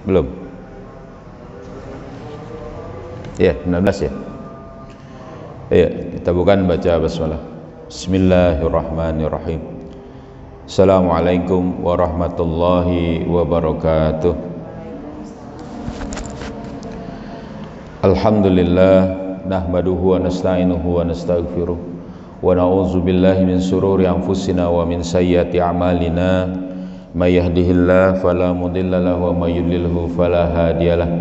Belum. Ya, 16 ya. Iya, kita bukan baca basmalah. Bismillahirrahmanirrahim. Assalamualaikum warahmatullahi wabarakatuh. Alhamdulillah, nahmaduhu wa nasta'inuhu wa nastaghfiruh wa na'udzu billahi min sururi anfusina wa min sayyiati a'malina. May yahdihillahu fala mudilla lahu wa may yudlilhu fala hadiyalah.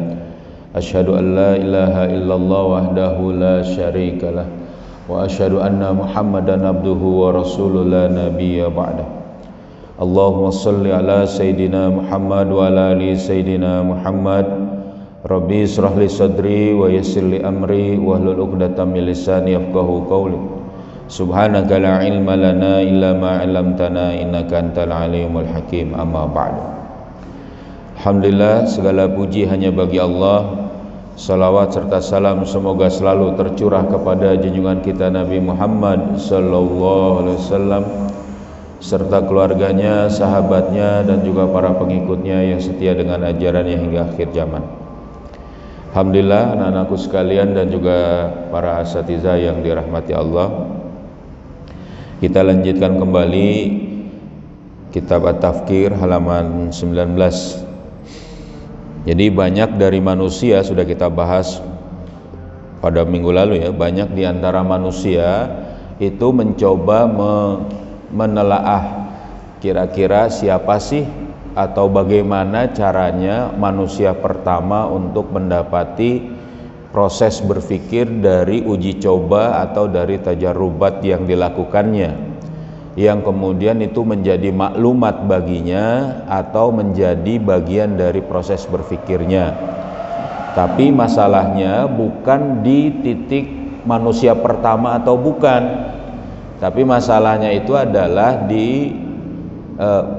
Asyhadu an la ilaha illallah wahdahu la syarikalah wa asyhadu anna Muhammadan abduhu wa rasuluhu la nabiyya ba'dah. Allahumma shalli ala sayidina Muhammad wa ala ali sayidina Muhammad. Rabbi israh li sadri wa yassir li amri wahlul 'uqdatam min lisani yafqahu qawli. Subhanaka la ilma lana illa ma 'allamtana innaka antal alimul hakim. Amma ba'du. Alhamdulillah, segala puji hanya bagi Allah. Salawat serta salam semoga selalu tercurah kepada junjungan kita Nabi Muhammad sallallahu alaihi wasallam serta keluarganya, sahabatnya dan juga para pengikutnya yang setia dengan ajarannya hingga akhir zaman. Alhamdulillah, anak-anakku sekalian dan juga para asatidzah yang dirahmati Allah, kita lanjutkan kembali kitab At-Tafkir halaman 19. Jadi banyak dari manusia sudah kita bahas pada minggu lalu ya, banyak di antara manusia itu mencoba menelaah kira-kira siapa sih atau bagaimana caranya manusia pertama untuk mendapati proses berpikir dari uji coba atau dari tajarubat yang dilakukannya, yang kemudian itu menjadi maklumat baginya atau menjadi bagian dari proses berpikirnya. Tapi masalahnya bukan di titik manusia pertama atau bukan, tapi masalahnya itu adalah di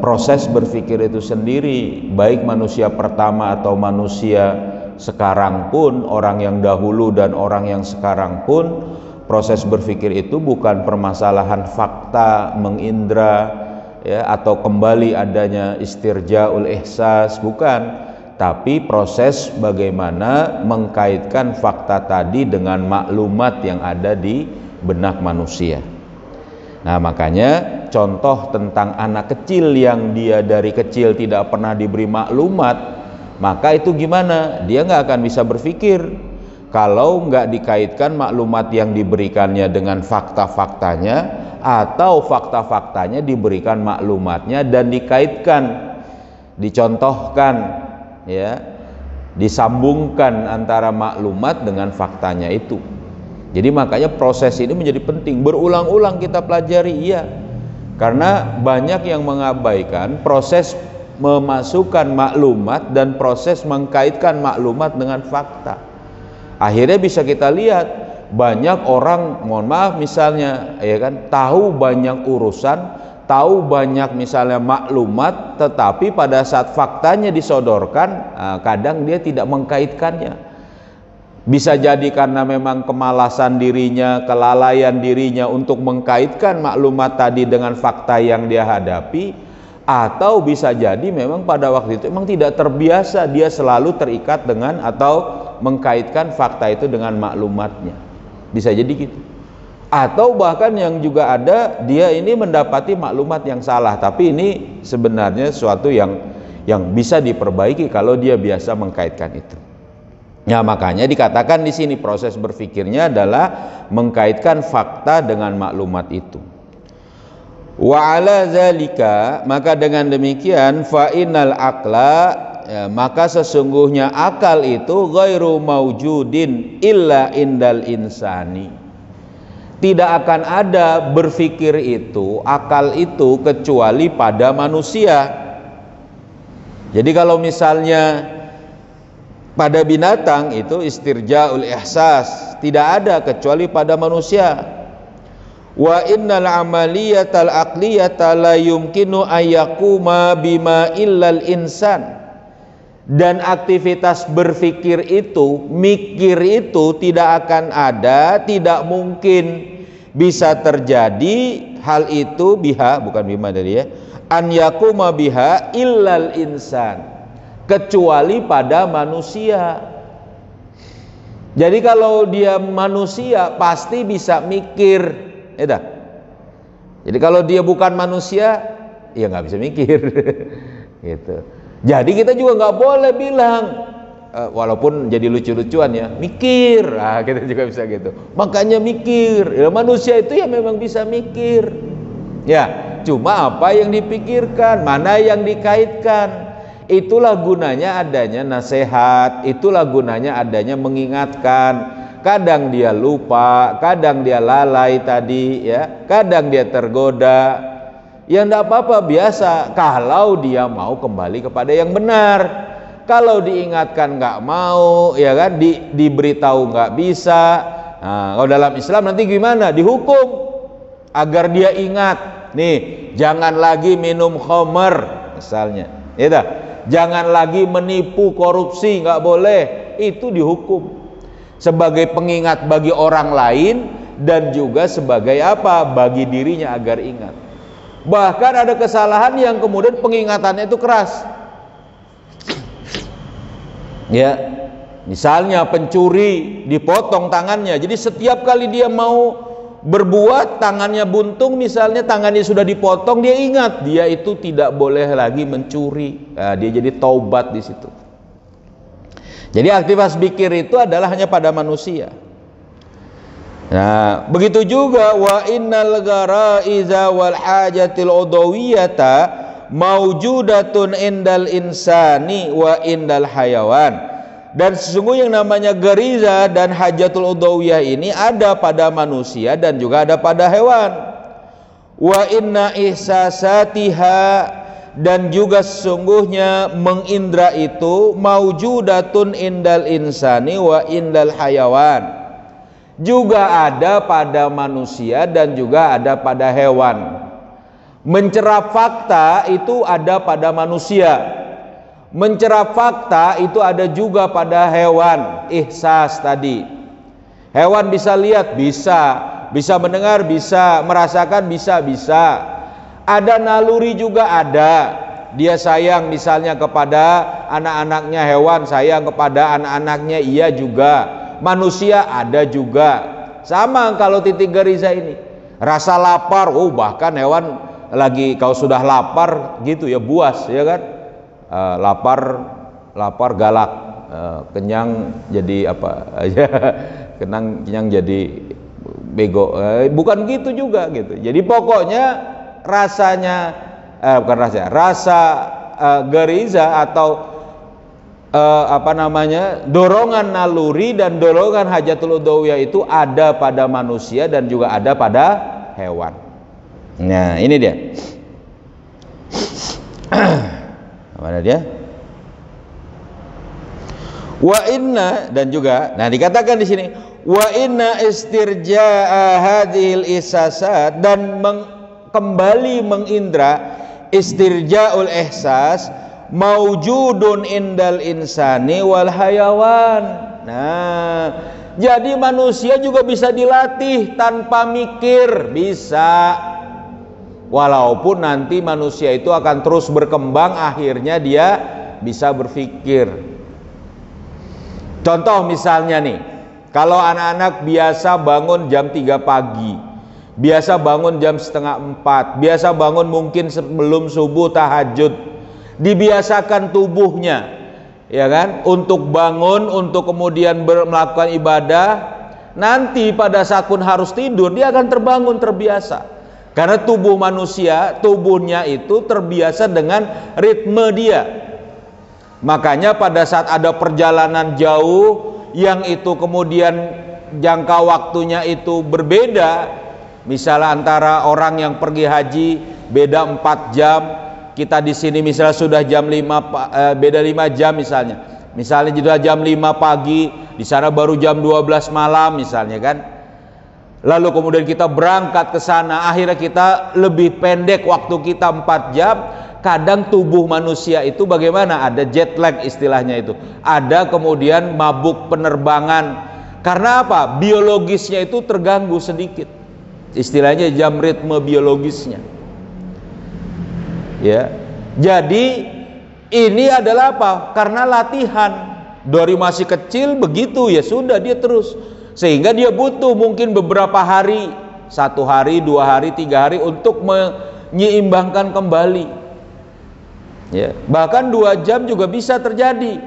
proses berpikir itu sendiri. Baik manusia pertama atau manusia sekarang pun, orang yang dahulu dan orang yang sekarang pun, proses berpikir itu bukan permasalahan fakta mengindra ya, atau kembali adanya istirjaul ihsas, bukan, tapi proses bagaimana mengkaitkan fakta tadi dengan maklumat yang ada di benak manusia. Nah, makanya contoh tentang anak kecil yang dia dari kecil tidak pernah diberi maklumat, maka itu gimana? Dia nggak akan bisa berpikir kalau nggak dikaitkan maklumat yang diberikannya dengan fakta-faktanya, atau fakta-faktanya diberikan maklumatnya dan dikaitkan, dicontohkan ya, disambungkan antara maklumat dengan faktanya itu. Jadi makanya proses ini menjadi penting, berulang-ulang kita pelajari, iya, karena banyak yang mengabaikan proses memasukkan maklumat dan proses mengkaitkan maklumat dengan fakta. Akhirnya bisa kita lihat banyak orang, mohon maaf misalnya ya kan, tahu banyak urusan, tahu banyak misalnya maklumat, tetapi pada saat faktanya disodorkan, kadang dia tidak mengkaitkannya. Bisa jadi karena memang kemalasan dirinya, kelalaian dirinya untuk mengkaitkan maklumat tadi dengan fakta yang dia hadapi, atau bisa jadi memang pada waktu itu memang tidak terbiasa, dia selalu terikat dengan atau mengkaitkan fakta itu dengan maklumatnya. Bisa jadi gitu. Atau bahkan yang juga ada, dia ini mendapati maklumat yang salah, tapi ini sebenarnya sesuatu yang bisa diperbaiki kalau dia biasa mengkaitkan itu. Ya, makanya dikatakan di sini proses berpikirnya adalah mengkaitkan fakta dengan maklumat itu. Wa ala zalika, maka dengan demikian fa innal aqla, ya, maka sesungguhnya akal itu ghairu maujudin illa indal insani. Tidak akan ada berpikir itu, akal itu, kecuali pada manusia. Jadi kalau misalnya pada binatang itu istirjaul ihsas, tidak ada kecuali pada manusia. Wa innal amaliyatal aqliyata la yumkinu ayyakuma bima illal insan. Dan aktivitas berpikir itu, mikir itu tidak akan ada, tidak mungkin bisa terjadi hal itu biha, bukan bima tadi ya, an yakuma biha illal insan, kecuali pada manusia. Jadi kalau dia manusia pasti bisa mikir, ya. Jadi kalau dia bukan manusia, ya nggak bisa mikir, gitu. Jadi kita juga nggak boleh bilang, walaupun jadi lucu-lucuan ya, mikir, kita juga bisa gitu. Makanya mikir, ya, manusia itu ya memang bisa mikir, ya. Cuma apa yang dipikirkan, mana yang dikaitkan. Itulah gunanya adanya nasihat, itulah gunanya adanya mengingatkan. Kadang dia lupa, kadang dia lalai tadi, ya, kadang dia tergoda. Ya enggak apa-apa, biasa kalau dia mau kembali kepada yang benar. Kalau diingatkan nggak mau, ya kan, diberitahu nggak bisa. Nah, kalau dalam Islam nanti gimana? Dihukum agar dia ingat. Nih, jangan lagi minum khamr misalnya, ya dah. Jangan lagi menipu, korupsi, nggak boleh. Itu dihukum sebagai pengingat bagi orang lain dan juga sebagai apa? Bagi dirinya agar ingat. Bahkan ada kesalahan yang kemudian pengingatannya itu keras. Ya, misalnya pencuri dipotong tangannya. Jadi setiap kali dia mau berbuat, tangannya buntung misalnya, tangannya sudah dipotong, dia ingat dia itu tidak boleh lagi mencuri. Nah, dia jadi taubat di situ. Jadi aktivitas zikir itu adalah hanya pada manusia. Nah, begitu juga wa innal garaiza wal hajatil udawiyata maujudatun indal insani wa indal hayawan. Dan sesungguhnya yang namanya gariza dan hajatul udawiyah ini ada pada manusia dan juga ada pada hewan. Wa inna ihsasatiha, dan juga sesungguhnya mengindra itu maujudatun indal insani wa indal hayawan. Juga ada pada manusia dan juga ada pada hewan. Mencerap fakta itu ada pada manusia. Mencerap fakta itu ada juga pada hewan. Ihsas tadi, hewan bisa lihat, bisa mendengar, bisa merasakan, bisa. Ada naluri juga ada. Dia sayang misalnya kepada anak-anaknya, hewan sayang kepada anak-anaknya, iya juga. Manusia ada juga. Sama kalau titik gariza ini, rasa lapar, bahkan hewan lagi kalau sudah lapar gitu ya, buas ya kan. Lapar galak, kenyang jadi apa aja, kenyang jadi bego, bukan gitu juga gitu. Jadi pokoknya rasanya bukan rasa gariza atau dorongan naluri dan dorongan hajatul udawiyah itu ada pada manusia dan juga ada pada hewan. Nah, ini dia. Mana dia? Wa inna, dan juga, nah dikatakan di sini wa inna istirja'a hadhil isasat, dan kembali mengindra istirja'ul ihsas maujudun indal insani wal hayawan. Nah, jadi manusia juga bisa dilatih tanpa mikir, bisa. Walaupun nanti manusia itu akan terus berkembang, akhirnya dia bisa berpikir. Contoh misalnya nih, kalau anak-anak biasa bangun jam 3 pagi, biasa bangun jam setengah 4, biasa bangun mungkin sebelum subuh tahajud, dibiasakan tubuhnya, ya kan, untuk bangun, untuk kemudian melakukan ibadah. Nanti pada saat pun harus tidur, dia akan terbangun, terbiasa. Karena tubuh manusia, tubuhnya itu terbiasa dengan ritme dia. Makanya pada saat ada perjalanan jauh yang itu kemudian jangka waktunya itu berbeda, misalnya antara orang yang pergi haji beda 4 jam, kita di sini misalnya sudah jam 5, beda 5 jam misalnya juga jam 5 pagi, di sana baru jam 12 malam misalnya kan. Lalu kemudian kita berangkat ke sana, akhirnya kita lebih pendek waktu kita 4 jam. Kadang tubuh manusia itu bagaimana? Ada jet lag istilahnya itu. Ada kemudian mabuk penerbangan. Karena apa? Biologisnya itu terganggu sedikit. Istilahnya jam ritme biologisnya. Ya. Jadi Ini adalah apa? Karena latihan. Dari masih kecil begitu, ya sudah dia terus. Sehingga dia butuh mungkin beberapa hari, 1 hari, 2 hari, 3 hari untuk menyeimbangkan kembali. Ya, bahkan 2 jam juga bisa terjadi.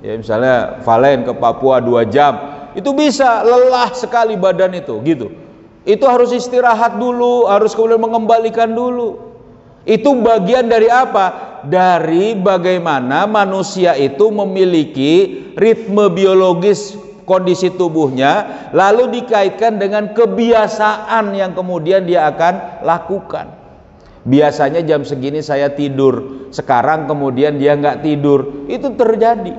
Ya, misalnya Valen ke Papua 2 jam, itu bisa lelah sekali badan itu, gitu. Itu harus istirahat dulu, harus kemudian mengembalikan dulu. Itu bagian dari apa? Dari bagaimana manusia itu memiliki ritme biologis kondisi tubuhnya, lalu dikaitkan dengan kebiasaan yang kemudian dia akan lakukan. Biasanya jam segini saya tidur, sekarang kemudian dia nggak tidur, itu terjadi.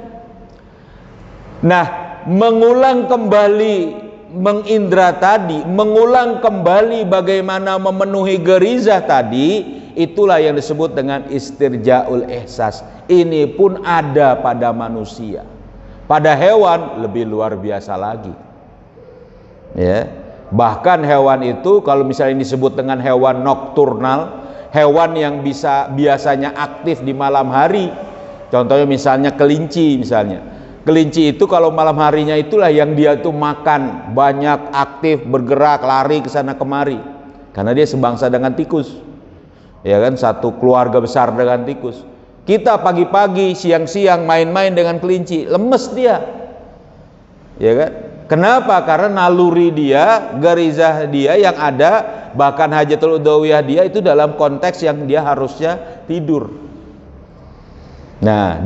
Nah, mengulang kembali mengindra tadi, mengulang kembali bagaimana memenuhi gerizah tadi, itulah yang disebut dengan istirjaul ihsas. Ini pun ada pada manusia. Pada hewan lebih luar biasa lagi. Ya. Bahkan hewan itu kalau misalnya disebut dengan hewan nokturnal, hewan yang biasanya aktif di malam hari. Contohnya misalnya kelinci misalnya. Kelinci itu kalau malam harinya itulah yang dia tuh makan, banyak aktif, bergerak, lari ke sana kemari. Karena dia sebangsa dengan tikus. Ya kan, satu keluarga besar dengan tikus. Kita pagi-pagi, siang-siang main-main dengan kelinci, lemes dia. Ya kan? Kenapa? Karena naluri dia, garizah dia yang ada, bahkan hajatul udhawiyah dia itu dalam konteks yang dia harusnya tidur. Nah,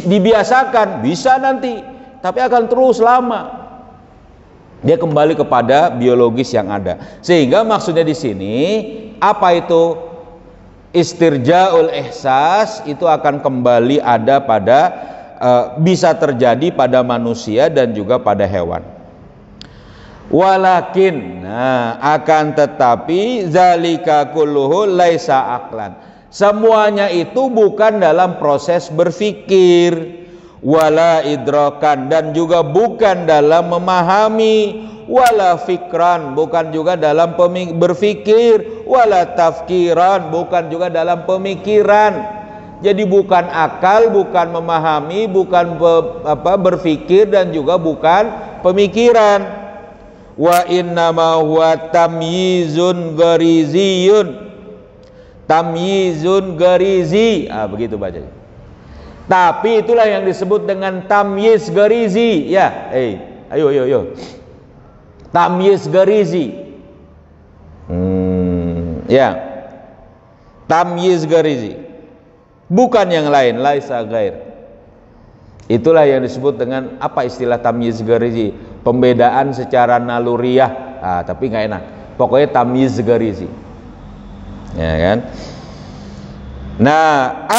dibiasakan bisa nanti, tapi akan terus lama. Dia kembali kepada biologis yang ada. Sehingga maksudnya di sini apa itu istirjaul ihsas, itu akan kembali ada pada bisa terjadi pada manusia dan juga pada hewan. Walakin, nah, akan tetapi zalika kulluhu laisa aqlan. Semuanya itu bukan dalam proses berpikir, wala idrakan, dan juga bukan dalam memahami, wala fikran, bukan juga dalam berpikir, wala tafkiran, bukan juga dalam pemikiran. Jadi bukan akal, bukan memahami, bukan berpikir, dan juga bukan pemikiran. Wa innama huwa tamyizun gariziyun. Tamyizun garizi, begitu bacanya. Tapi itulah yang disebut dengan tamyiz garizi, ya. Ayo. Tamyiz garizi. Ya. Tamyiz garizi. Bukan yang lain, laisa ghair. Itulah yang disebut dengan apa istilah tamyiz garizi? Pembedaan secara naluriah. Tapi nggak enak. Pokoknya tamyiz garizi. Ya kan? Nah,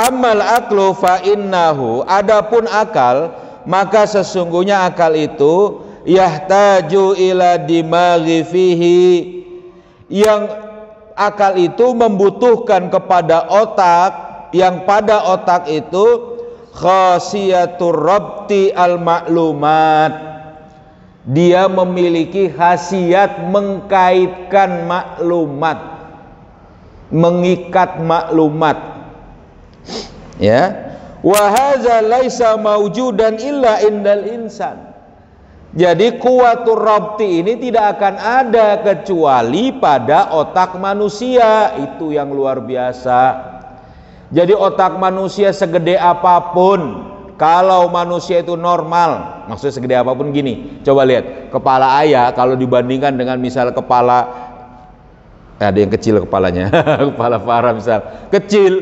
amal aklu fa innahu, adapun akal, maka sesungguhnya akal itu yahtaju ila dimaghi fihi, yang akal itu membutuhkan kepada otak, yang pada otak itu khasiyatur rabti al ma'lumat, dia memiliki khasiat mengkaitkan maklumat, mengikat maklumat. Ya, wa hadza laisa maujudan illa indal insan. Jadi kuwatur rabti ini tidak akan ada kecuali pada otak manusia. Itu yang luar biasa. Jadi otak manusia segede apapun, kalau manusia itu normal, maksudnya segede apapun gini, coba lihat kepala ayah kalau dibandingkan dengan misal kepala, ada yang kecil kepalanya, kepala Farah misal kecil,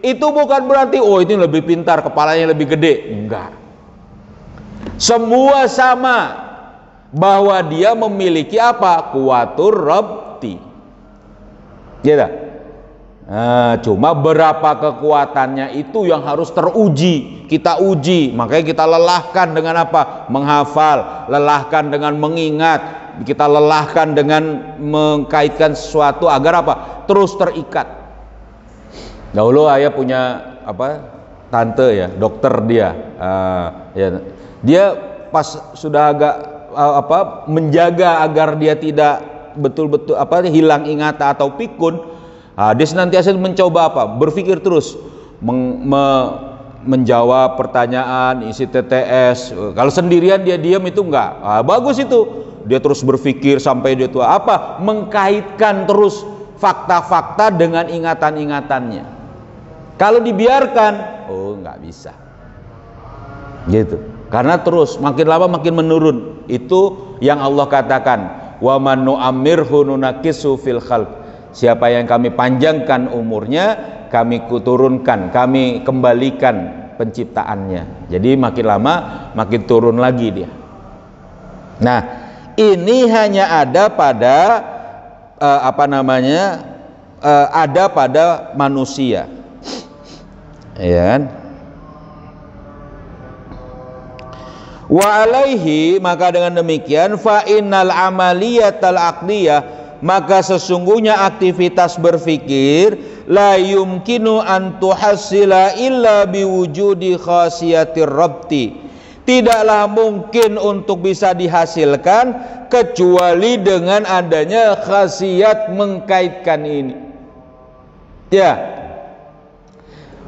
itu bukan berarti oh ini lebih pintar, kepalanya lebih gede, enggak. Semua sama, bahwa dia memiliki apa? Kuwatur rabti. Gitu. Cuma berapa kekuatannya itu yang harus teruji, kita uji, makanya kita lelahkan dengan apa? Menghafal, lelahkan dengan mengingat, kita lelahkan dengan mengkaitkan sesuatu agar apa? Terus terikat. Dahulu ayah punya tante ya, dokter dia, dia pas sudah agak menjaga agar dia tidak betul-betul hilang ingatan atau pikun. Dia senantiasa mencoba berpikir terus, menjawab pertanyaan, isi TTS. Kalau sendirian dia diam itu enggak. Bagus itu. Dia terus berpikir sampai dia tua. Apa? Mengkaitkan terus fakta-fakta dengan ingatan-ingatannya. Kalau dibiarkan, enggak bisa. Gitu. Karena terus makin lama makin menurun. Itu yang Allah katakan, wa man nu'ammirhu nunakisu fil khalq. Siapa yang kami panjangkan umurnya, kami turunkan, kami kembalikan penciptaannya. Jadi makin lama makin turun lagi dia. Nah, ini hanya ada pada ada pada manusia. Ya kan? Wa alaihi, maka dengan demikian fa innal amaliyatal aqliyah, maka sesungguhnya aktivitas berpikir la yumkinu an tuhassila illa biwujudi khasiyatir rabti, tidaklah mungkin untuk bisa dihasilkan kecuali dengan adanya khasiat mengkaitkan ini. Ya,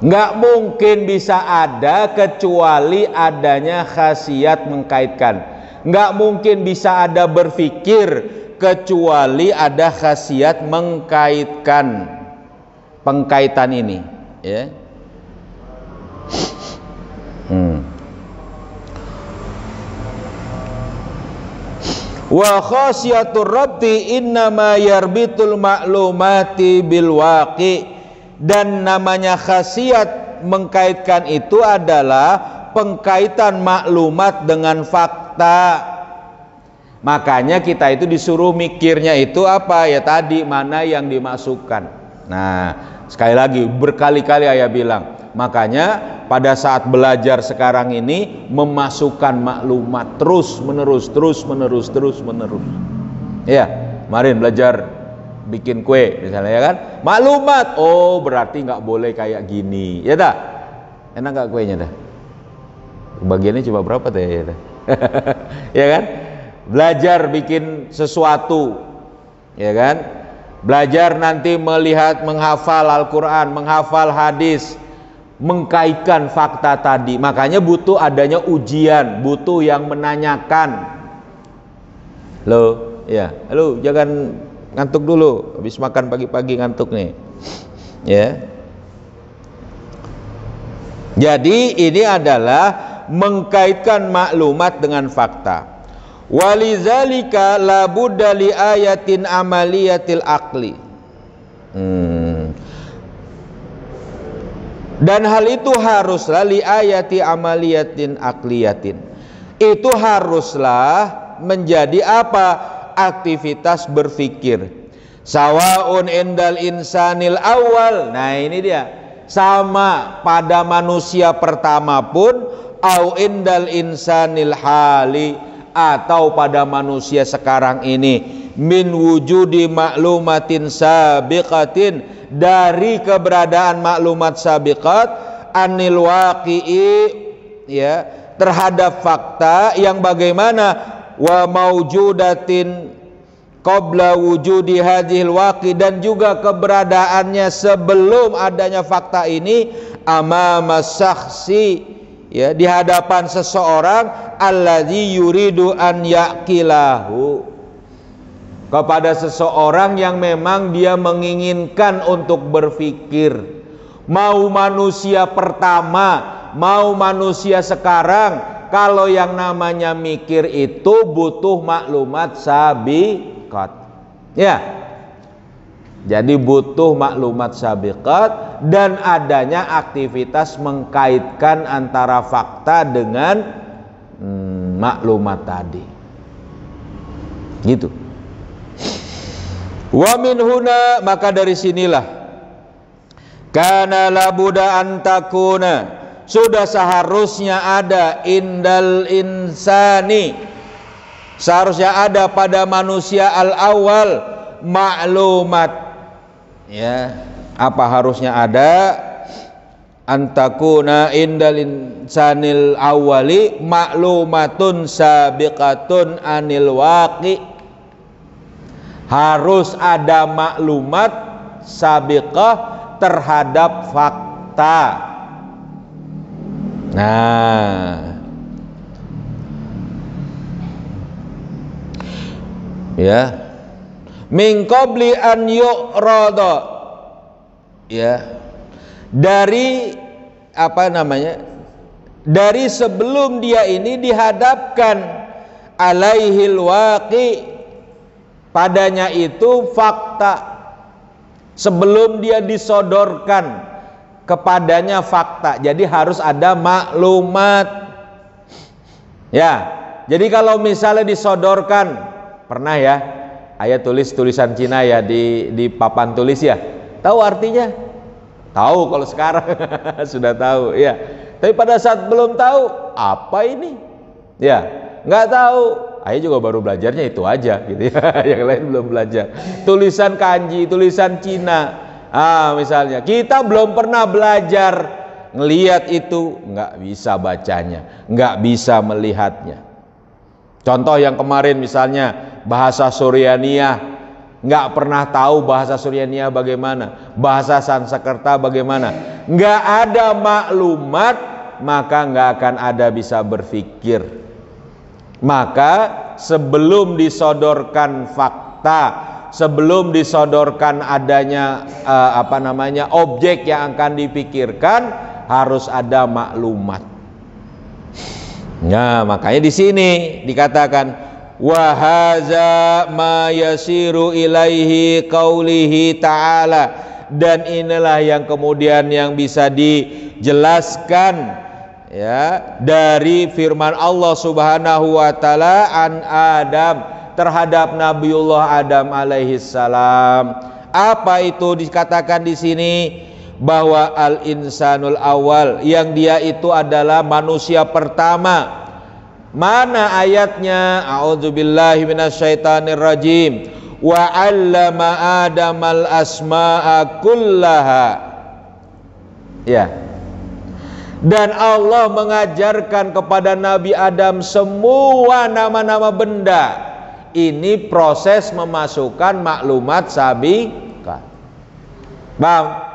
nggak mungkin bisa ada kecuali adanya khasiat mengkaitkan. Nggak mungkin bisa ada berpikir kecuali ada khasiat mengkaitkan, pengkaitan ini, ya. Wa khasiyatur rabti innama yarbitul ma'lumati bil waqi, dan namanya khasiat mengkaitkan itu adalah pengkaitan maklumat dengan fakta. Makanya kita itu disuruh mikirnya itu apa ya tadi, mana yang dimasukkan. Nah, sekali lagi berkali-kali ayah bilang, makanya pada saat belajar sekarang ini memasukkan maklumat terus menerus. Ya, kemarin belajar bikin kue misalnya, ya kan, maklumat, oh berarti nggak boleh kayak gini, ya dah. Enak nggak kuenya dah? Bagiannya cuma berapa teh, ya dah? Ya kan? Belajar bikin sesuatu, ya kan, belajar nanti melihat, menghafal Al-Quran, menghafal hadis, mengkaitkan fakta tadi. Makanya butuh adanya ujian, butuh yang menanyakan. Loh, ya, halo, jangan ngantuk dulu, habis makan pagi-pagi ngantuk nih, ya. Jadi ini adalah mengkaitkan maklumat dengan fakta. Walizalika la budda li ayatin amaliyatil aqli. Dan hal itu haruslah li ayati amaliyatin aqliyatin. Itu haruslah menjadi apa? Aktivitas berpikir. Sawaun indal insanil awal. Nah, ini dia. Sama pada manusia pertama pun, au indal insanil hali, atau pada manusia sekarang ini, min wujudi maklumatin sabiqatin, dari keberadaan maklumat sabiqat, anil waqi'i, ya, terhadap fakta yang bagaimana, wa maujudatin qabla wujudi hadhil waqi, dan juga keberadaannya sebelum adanya fakta ini, amama syakhsi, ya, di hadapan seseorang, alladzi yuridu an yaqilahu, kepada seseorang yang memang dia menginginkan untuk berpikir, mau manusia pertama, mau manusia sekarang, kalau yang namanya mikir itu butuh maklumat sabiqat, ya. Jadi butuh maklumat sabiqat dan adanya aktivitas mengkaitkan antara fakta dengan maklumat tadi. Gitu. Wa min huna, maka dari sinilah, kana labuda antakuna, sudah seharusnya ada, indal insani, seharusnya ada pada manusia al-awwal, maklumat. Ya, apa harusnya ada? Antakuna indal insanil awwali maklumatun sabiqatun anil waqi, harus ada maklumat sabiqah terhadap fakta. Nah, ya, min qabli an yu'rada, ya, dari apa namanya, dari sebelum dia ini dihadapkan, alaihil waqi, padanya itu fakta, sebelum dia disodorkan kepadanya fakta. Jadi harus ada maklumat, ya. Jadi kalau misalnya disodorkan, pernah ya ayah tulis tulisan Cina ya di papan tulis ya, tahu artinya? Tahu kalau sekarang sudah tahu ya. Tapi pada saat belum tahu apa ini, ya nggak tahu. Ayah juga baru belajarnya itu aja gitu ya. Yang lain belum belajar. Tulisan kanji, tulisan Cina. Misalnya kita belum pernah belajar ngelihat itu, nggak bisa bacanya, nggak bisa melihatnya. Contoh yang kemarin misalnya bahasa Suryaniyah, nggak pernah tahu bahasa Suryaniyah bagaimana, bahasa Sanskerta bagaimana, nggak ada maklumat, maka nggak akan ada bisa berpikir. Maka sebelum disodorkan fakta, sebelum disodorkan adanya objek yang akan dipikirkan, harus ada maklumat. Nah, makanya di sini dikatakan wa hadza ma yasiru ilaihi qaulihi ta'ala, dan inilah yang kemudian yang bisa dijelaskan ya dari firman Allah Subhanahu wa taala an Adam, terhadap Nabiullah Adam alaihi salam. Apa itu dikatakan di sini? Bahwa al-insanul awal, yang dia itu adalah manusia pertama. Mana ayatnya? A'udzubillahi minasyaitonirrajim. Wa 'allama Adamal asma'a kullaha. Ya. Dan Allah mengajarkan kepada Nabi Adam semua nama-nama benda. Ini proses memasukkan maklumat sabiqah. Bang,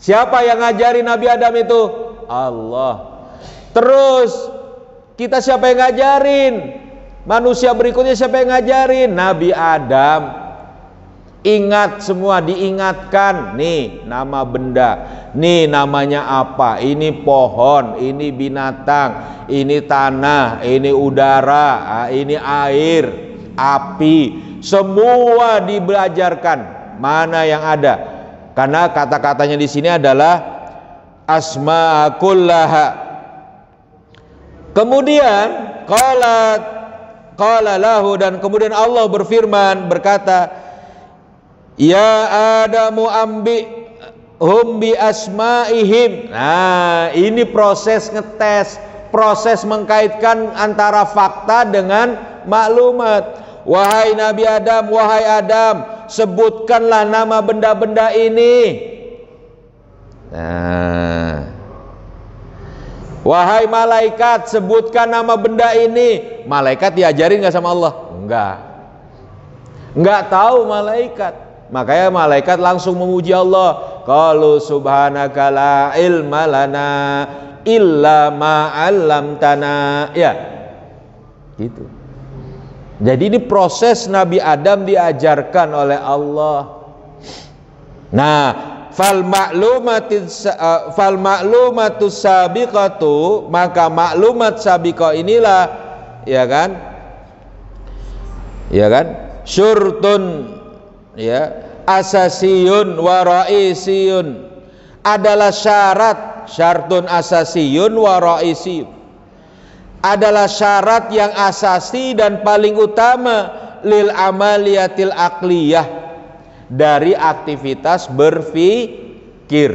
siapa yang ngajari Nabi Adam itu? Allah. Terus kita siapa yang ngajarin? Manusia berikutnya siapa yang ngajarin? Nabi Adam. Ingat semua, diingatkan. Nih nama benda, nih namanya apa, ini pohon, ini binatang, ini tanah, ini udara, ini air, api. Semua dibelajarkan mana yang ada. Karena kata-katanya di sini adalah asma kullaha. Kemudian qala lahu, dan kemudian Allah berfirman berkata, ya Adamu ambi hum bi asmaihim. Nah, ini proses ngetes, proses mengkaitkan antara fakta dengan maklumat. Wahai Nabi Adam, wahai Adam, sebutkanlah nama benda-benda ini. Nah, wahai malaikat, sebutkan nama benda ini. Malaikat diajarin nggak sama Allah? Enggak tahu malaikat. Makanya malaikat langsung memuji Allah. Qalu subhanaka la ilma lana illa ma 'allamtana. Ya. Gitu. Jadi ini proses Nabi Adam diajarkan oleh Allah. Nah, fal ma'lumatus sabiqatu, maka maklumat sabiqah inilah, ya kan? Ya kan? Syurtun, ya, asasiyun wa raisiyun, adalah syarat, syartun asasiyun wa raisiyun, adalah syarat yang asasi dan paling utama lil amaliyatil aqliyah, dari aktivitas berpikir.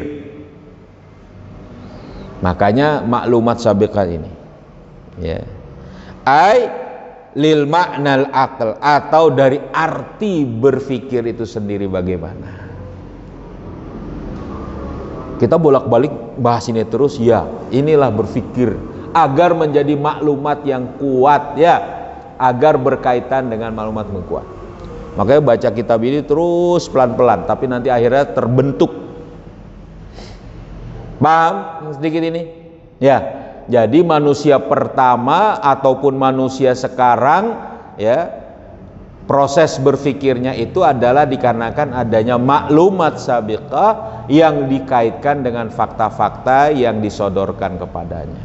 Makanya maklumat sabiqah ini, ya, ai lil maknal aql, atau dari arti berpikir itu sendiri bagaimana. Kita bolak-balik bahas ini terus, ya, inilah berpikir agar menjadi maklumat yang kuat, ya, agar berkaitan dengan maklumat yang kuat. Makanya baca kitab ini terus pelan-pelan, tapi nanti akhirnya terbentuk. Paham sedikit ini? Ya. Jadi manusia pertama ataupun manusia sekarang, ya, proses berfikirnya itu adalah dikarenakan adanya maklumat sabiqah yang dikaitkan dengan fakta-fakta yang disodorkan kepadanya.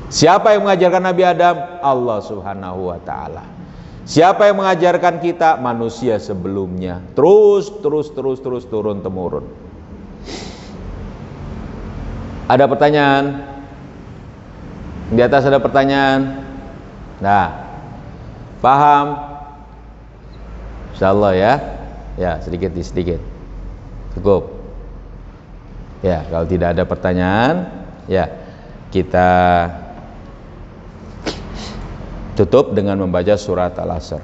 Siapa yang mengajarkan Nabi Adam? Allah Subhanahu wa ta'ala. Siapa yang mengajarkan kita? Manusia sebelumnya. Terus turun temurun. Ada pertanyaan? Di atas ada pertanyaan? Nah, paham? Insyaallah ya. Ya, sedikit. Cukup. Ya, kalau tidak ada pertanyaan, ya, kita tutup dengan membaca surat Al-Asr.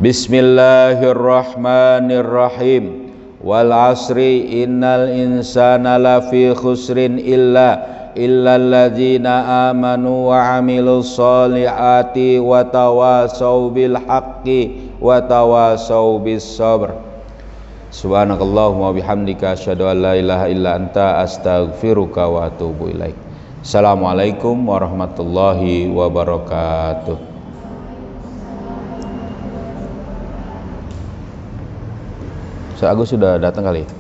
Bismillahirrahmanirrahim. Wal 'asri innal insana lafi khusrin illalladzina amanu wa 'amilus solihati wa tawasau bil haqqi wa tawasau bis sabr. Subhanakallahumma bihamdika asyhadu an la ilaha illa anta astaghfiruka wa atubu ilaik. Assalamualaikum warahmatullahi wabarakatuh. Agus sudah datang kali ya?